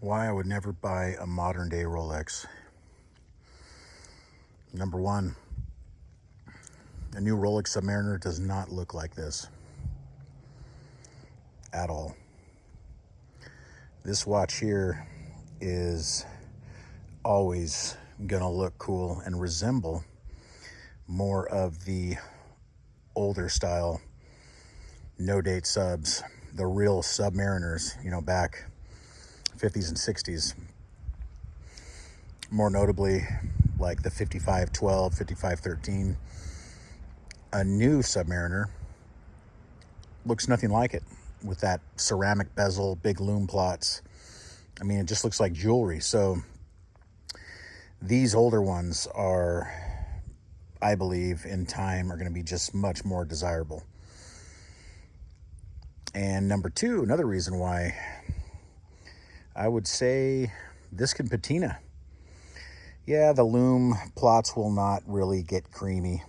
Why I would never buy a modern day Rolex. Number one, a new Rolex Submariner does not look like this at all. This watch here is always gonna look cool and resemble more of the older style no date subs, the real Submariners, back 50s and 60s. More notably, like the 5512, 5513. A new Submariner looks nothing like it, with that ceramic bezel, big lume plots. I mean, it just looks like jewelry. So these older ones are, I believe, in time are going to be just much more desirable. And number two, another reason why I would say this can patina. Yeah, the lume plots will not really get creamy.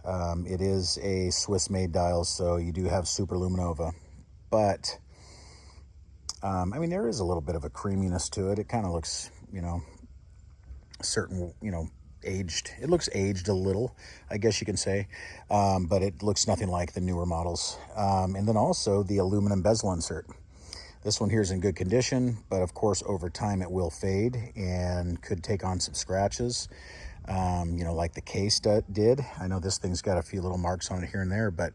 It is a Swiss-made dial, so you do have super luminova. But, I mean, there is a little bit of a creaminess to it. It kind of looks, certain, aged. It looks aged a little, I guess you can say. But it looks nothing like the newer models. And then also the aluminum bezel insert. This one here is in good condition, but of course over time it will fade and could take on some scratches, like the case did. I know this thing's got a few little marks on it here and there, but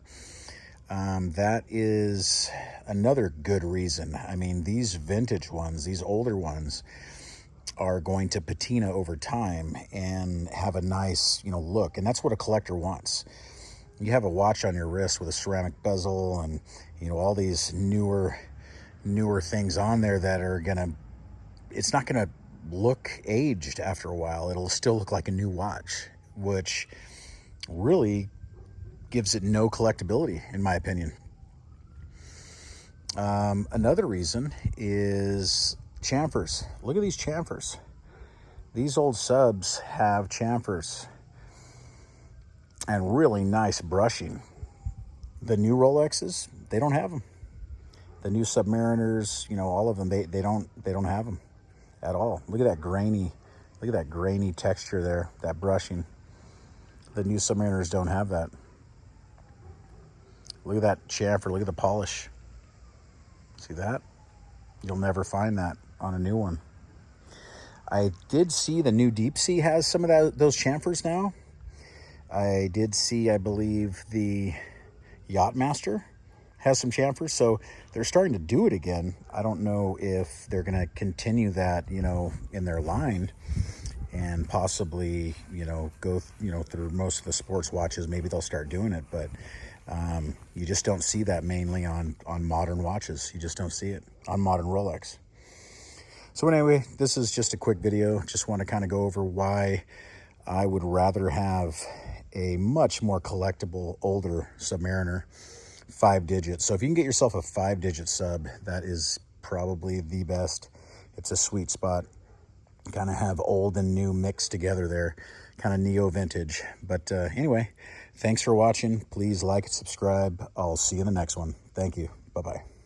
that is another good reason. I mean, these vintage ones, these older ones, are going to patina over time and have a nice, look. And that's what a collector wants. You have a watch on your wrist with a ceramic bezel and, all these newer things on there that are it's not gonna look aged after a while. It'll still look like a new watch, which really gives it no collectability, in my opinion. Another reason is chamfers. Look at these chamfers. These old subs have chamfers and really nice brushing. The new Rolexes, they don't have them. The new Submariners, all of them, they don't have them at all. Look at that grainy texture there, that brushing. The new Submariners don't have that. Look at that chamfer, look at the polish. See that? You'll never find that on a new one. I did see the new Deep Sea has some of those chamfers now. I did see, I believe, the Yachtmaster has some chamfers, so they're starting to do it again. I don't know if they're going to continue that, in their line and possibly, go, through most of the sports watches. Maybe they'll start doing it, but you just don't see that mainly on modern watches. You just don't see it on modern Rolex. So anyway, this is just a quick video. Just want to kind of go over why I would rather have a much more collectible, older Submariner, 5 digits. So if you can get yourself a 5-digit sub, that is probably the best. It's a sweet spot. Kind of have old and new mixed together there, kind of neo vintage. But anyway, thanks for watching. Please like and subscribe. I'll see you in the next one. Thank you. Bye-bye.